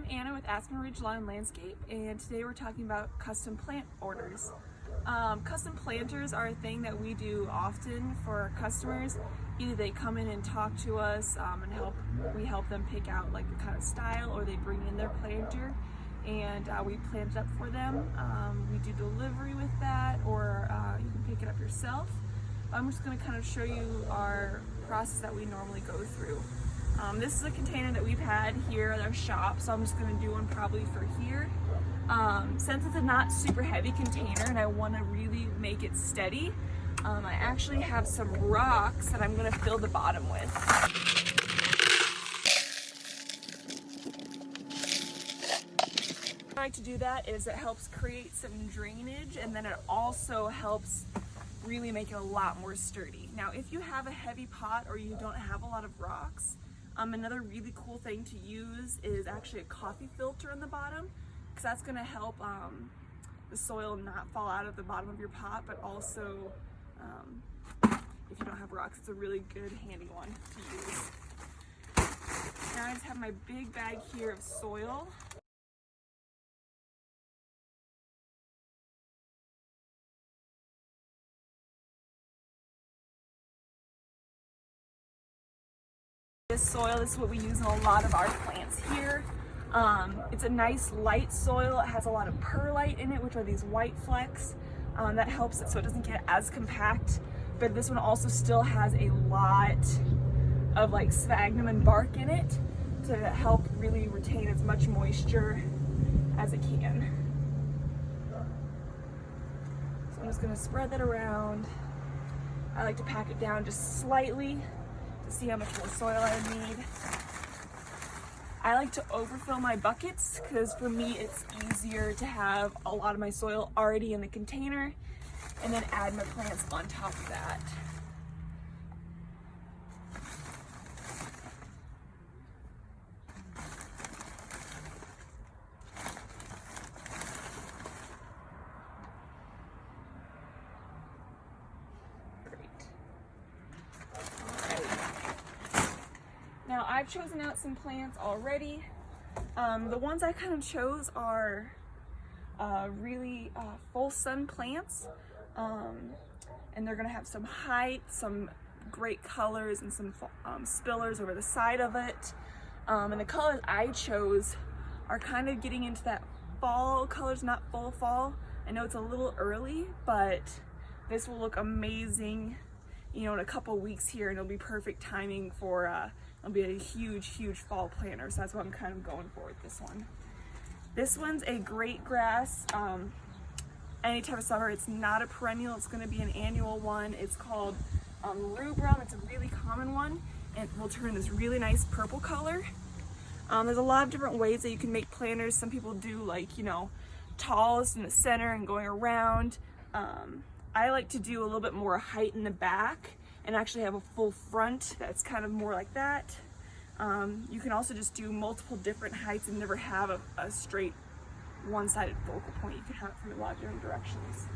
I'm Anna with Aspen Ridge Lawn and Landscape, and today we're talking about custom plant orders. Custom planters are a thing that we do often for our customers. Either they come in and talk to us and we help them pick out like the kind of style, or they bring in their planter and we plant it up for them. We do delivery with that, or you can pick it up yourself. I'm just going to kind of show you our process that we normally go through. This is a container that we've had here at our shop, so I'm just going to do one probably for here. Since it's a not super heavy container and I want to really make it steady, I actually have some rocks that I'm going to fill the bottom with. I like to do that is it helps create some drainage, and then it also helps really make it a lot more sturdy. Now if you have a heavy pot or you don't have a lot of rocks, another really cool thing to use is actually a coffee filter on the bottom, because that's going to help the soil not fall out of the bottom of your pot, but also if you don't have rocks, it's a really good handy one to use. Now I just have my big bag here of soil. This soil, this is what we use in a lot of our plants here. It's a nice light soil. It has a lot of perlite in it, which are these white flecks. That helps it so it doesn't get as compact. But this one also still has a lot of like sphagnum and bark in it to help really retain as much moisture as it can. So I'm just going to spread that around. I like to pack it down just slightly to see how much more soil I would need. I like to overfill my buckets because for me it's easier to have a lot of my soil already in the container and then add my plants on top of that. Now I've chosen out some plants already. The ones I kind of chose are really full sun plants, and they're going to have some height, some great colors, and some spillers over the side of it. And the colors I chose are kind of getting into that fall colors, not full fall. I know it's a little early, but this will look amazing, you know, in a couple weeks here, and it'll be perfect timing for it'll be a huge fall planter, so that's what I'm kind of going for with this one. This one's a great grass, any time of summer. It's not a perennial, it's going to be an annual one. It's called rubrum. It's a really common one, and it will turn this really nice purple color. There's a lot of different ways that you can make planters. Some people do like, you know, tallest in the center and going around. I like to do a little bit more height in the back and actually have a full front that's kind of more like that. You can also just do multiple different heights and never have a straight one-sided focal point. You can have it from a lot of different directions.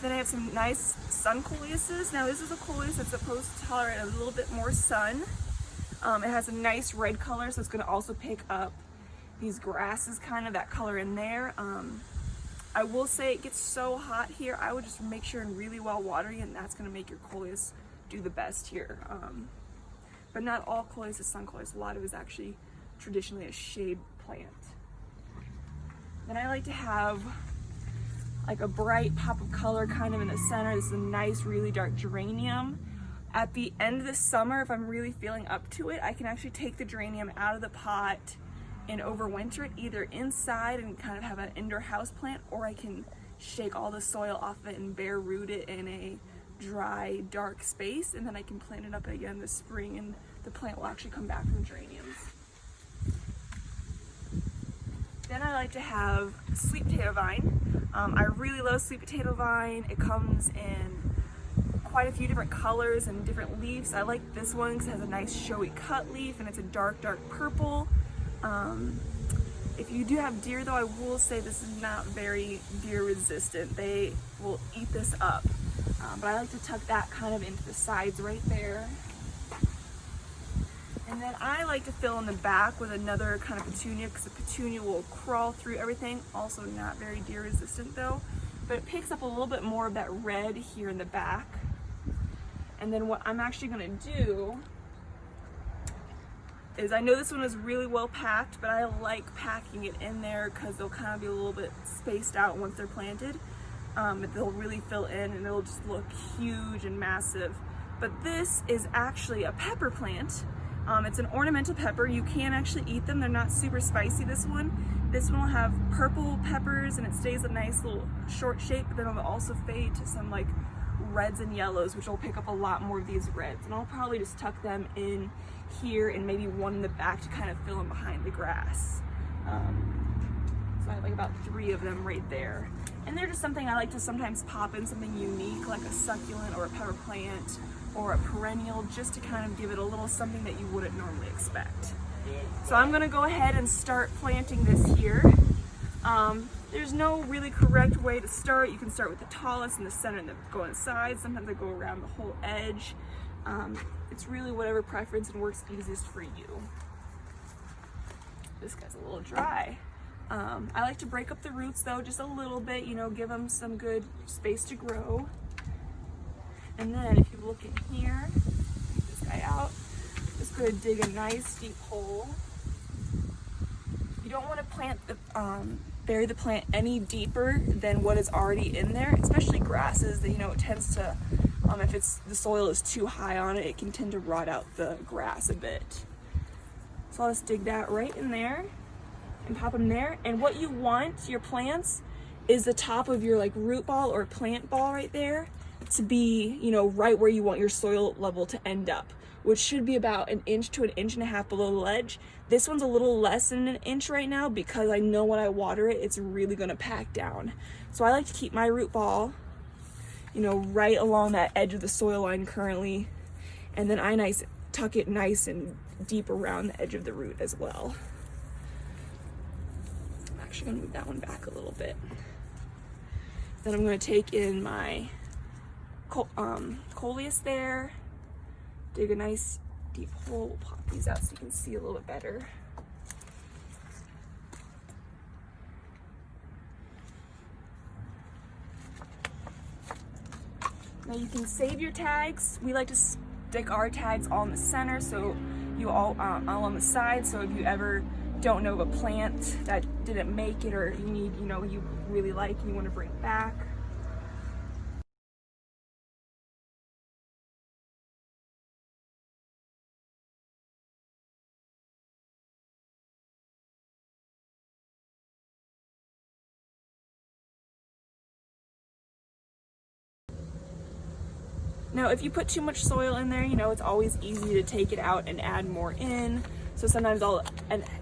Then I have some nice sun coleuses. Now this is a coleus that's supposed to tolerate a little bit more sun. It has a nice red color, so it's going to also pick up these grasses, kind of that color in there. I will say it gets so hot here, I would just make sure and really well watering it, and that's going to make your coleus do the best here. But not all coleus is sun coleus. A lot of it is actually traditionally a shade plant. Then I like to have like a bright pop of color kind of in the center. This is a nice, really dark geranium. At the end of the summer, if I'm really feeling up to it, I can actually take the geranium out of the pot and overwinter it either inside and kind of have an indoor house plant, or I can shake all the soil off of it and bare root it in a dry, dark space, and then I can plant it up again this spring and the plant will actually come back from geraniums. Then I like to have sweet potato vine. I really love sweet potato vine. It comes in quite a few different colors and different leaves. I like this one because it has a nice showy cut leaf and it's a dark purple. If you do have deer though, I will say this is not very deer resistant. They will eat this up. But I like to tuck that kind of into the sides right there. And And then I like to fill in the back with another kind of petunia, because the petunia will crawl through everything. Also not very deer resistant though, but it picks up a little bit more of that red here in the back. And then what I'm actually gonna do is, I know this one is really well packed, but I like packing it in there because they'll kind of be a little bit spaced out once they're planted. But they'll really fill in and it'll just look huge and massive. But this is actually a pepper plant. It's an ornamental pepper. You can actually eat them. They're not super spicy, this one. This one will have purple peppers and it stays a nice little short shape, but then it'll also fade to some like reds and yellows, which will pick up a lot more of these reds. And I'll probably just tuck them in here and maybe one in the back to kind of fill in behind the grass. So I have like about 3 of them right there. And they're just something I like to sometimes pop in, something unique like a succulent or a pepper plant or a perennial, just to kind of give it a little something that you wouldn't normally expect. So I'm gonna go ahead and start planting this here. There's no really correct way to start. You can start with the tallest in the center and then go on the sides. Sometimes I go around the whole edge. It's really whatever preference and works easiest for you. This guy's a little dry. I like to break up the roots though, just a little bit, you know, give them some good space to grow. And then if you look in here, take this guy out, just gonna dig a nice deep hole. You don't want to plant the, bury the plant any deeper than what is already in there, especially grasses that, you know, it tends to, if the soil is too high on it, it can tend to rot out the grass a bit. So I'll just dig that right in there and pop them there. And what you want your plants is the top of your like root ball or plant ball right there to be, you know, right where you want your soil level to end up, which should be about 1 inch to 1.5 inches below the ledge. This one's a little less than 1 inch right now because I know when I water it, it's really gonna pack down. So I like to keep my root ball, you know, right along that edge of the soil line currently. And then I tuck it nice and deep around the edge of the root as well. I'm actually gonna move that one back a little bit. Then I'm gonna take in my coleus there, dig a nice deep hole. We'll pop these out so you can see a little bit better. Now you can save your tags. We like to stick our tags all in the center, so you all on the side. So if you ever don't know of a plant that didn't make it, or you need, you know, you really like and you want to bring it back. Now, if you put too much soil in there, you know, it's always easy to take it out and add more in. So sometimes I'll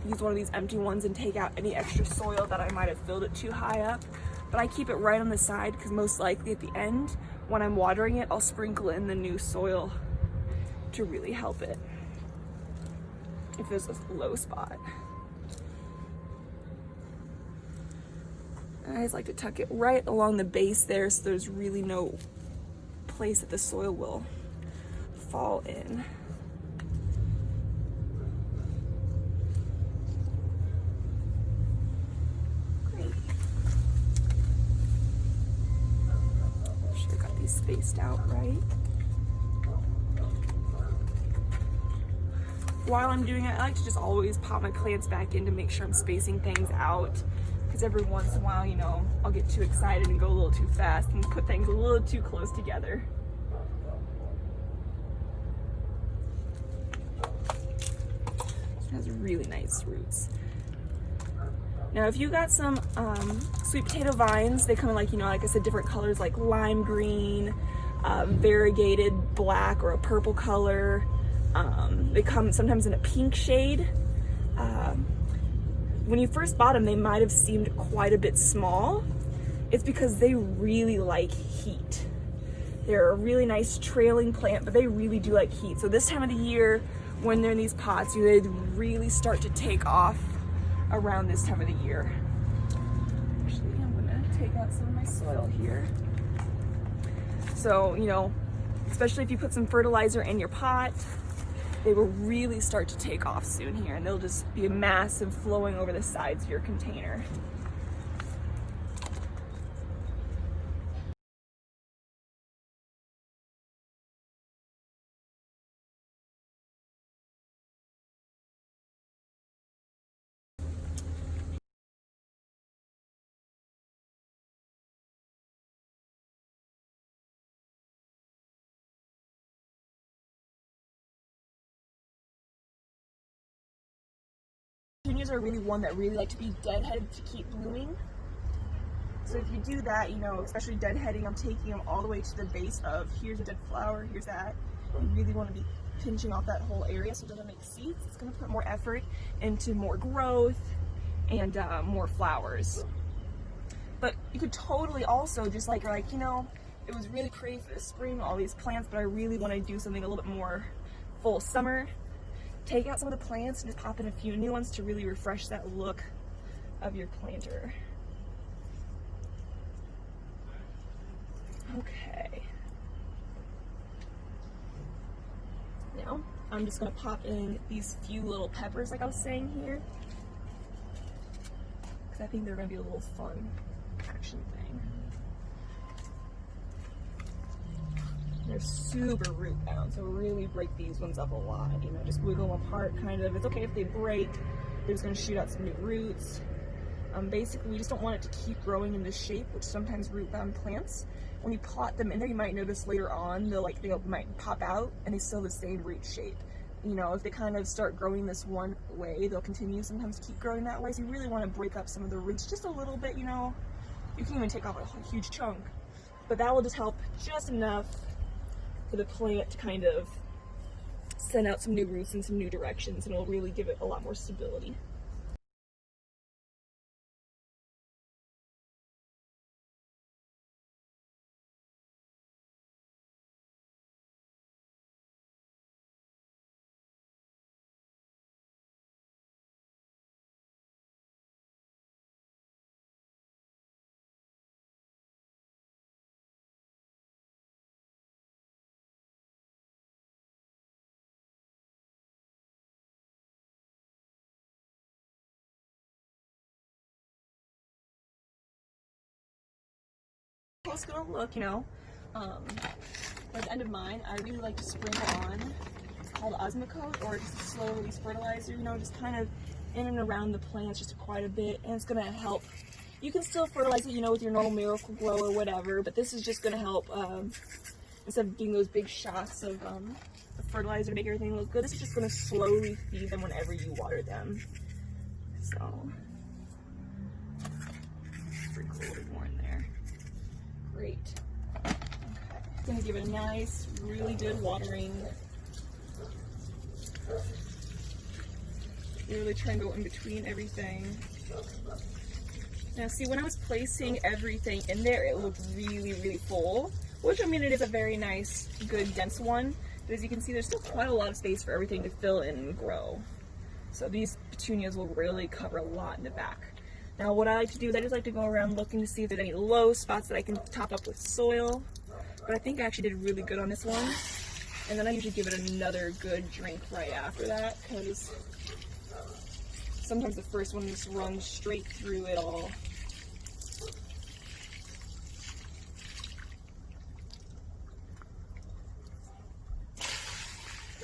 use one of these empty ones and take out any extra soil that I might have filled it too high up. But I keep it right on the side because most likely at the end, when I'm watering it, I'll sprinkle in the new soil to really help it if there's a low spot. And I just like to tuck it right along the base there so there's really no place that the soil will fall in. Great. Should have got these spaced out right. While I'm doing it, I like to just always pop my plants back in to make sure I'm spacing things out. Because every once in a while, you know, I'll get too excited and go a little too fast and put things a little too close together. It has really nice roots. Now, if you got some sweet potato vines, they come in like, you know, like I said, different colors like lime green, variegated black or a purple color. They come sometimes in a pink shade. When you first bought them, they might have seemed quite a bit small. It's because they really like heat. They're a really nice trailing plant, but they really do like heat. So this time of the year, when they're in these pots, they really start to take off around this time of the year. Actually, I'm gonna take out some of my soil here. So, you know, especially if you put some fertilizer in your pot, they will really start to take off soon here, and they'll just be massive flowing over the sides of your container. Petunias are really one that really like to be deadheaded to keep blooming. So if you do that, you know, especially deadheading, I'm taking them all the way to the base of, here's a dead flower, here's that. You really want to be pinching off that whole area so it doesn't make seeds. It's going to put more effort into more growth and more flowers. But you could totally also just like, you know, it was really pretty for the spring, all these plants, but I really want to do something a little bit more full summer. Take out some of the plants and just pop in a few new ones to really refresh that look of your planter. Okay. Now, I'm just going to pop in these few little peppers like I was saying here, because I think they're going to be a little fun action thing. They're super root bound, so really break these ones up a lot. You know, just wiggle them apart kind of. It's okay if they break. They're just going to shoot out some new roots. Basically, we just don't want it to keep growing in this shape, which sometimes root bound plants, when you plot them in there, you might notice later on they might pop out and they still have the same root shape. You know, if they kind of start growing this one way, they'll continue sometimes to keep growing that way. So you really want to break up some of the roots just a little bit. You know, you can even take off a huge chunk, but that will just help just enough for the plant to kind of send out some new roots in some new directions, and it'll really give it a lot more stability. How it's gonna look, you know. By the end of mine, I really like to sprinkle on, it's called Osmocote, or just a slow release fertilizer, you know, just kind of in and around the plants just quite a bit, and it's gonna help. You can still fertilize it, you know, with your normal Miracle-Gro or whatever, but this is just gonna help, instead of doing those big shots of fertilizer to make everything look good, this is just gonna slowly feed them whenever you water them. So, sprinkle a little bit more in there. Great. Okay. Gonna give it a nice, really good watering. Really try and go in between everything. Now see, when I was placing everything in there, it looked really, really full, which I mean, it is a very nice, good, dense one. But as you can see, there's still quite a lot of space for everything to fill in and grow. So these petunias will really cover a lot in the back. Now what I like to do is I just like to go around looking to see if there's any low spots that I can top up with soil. But I think I actually did really good on this one. And then I usually give it another good drink right after that, because sometimes the first one just runs straight through it all.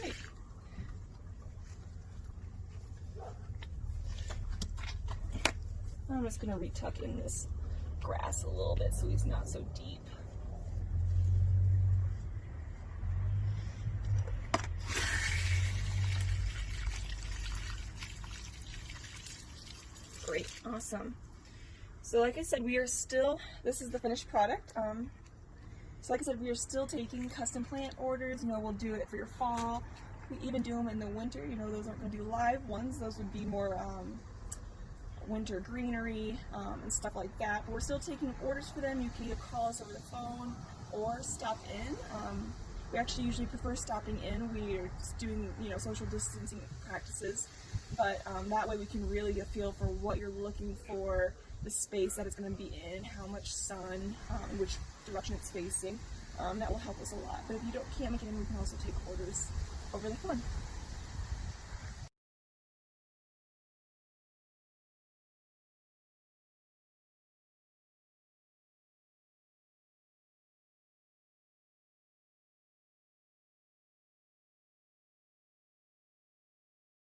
Great. I'm just going to retuck in this grass a little bit so he's not so deep. Great, awesome. So like I said, we are still, this is the finished product. So like I said, we are still taking custom plant orders. You know, we'll do it for your fall. We even do them in the winter. You know, those aren't going to be live ones. Those would be more winter greenery and stuff like that. But we're still taking orders for them. You can either call us over the phone or stop in. We actually usually prefer stopping in. We are just doing, you know, social distancing practices, but that way we can really get a feel for what you're looking for, the space that it's going to be in, how much sun, which direction it's facing. That will help us a lot. But if you can't make it in, we can also take orders over the phone.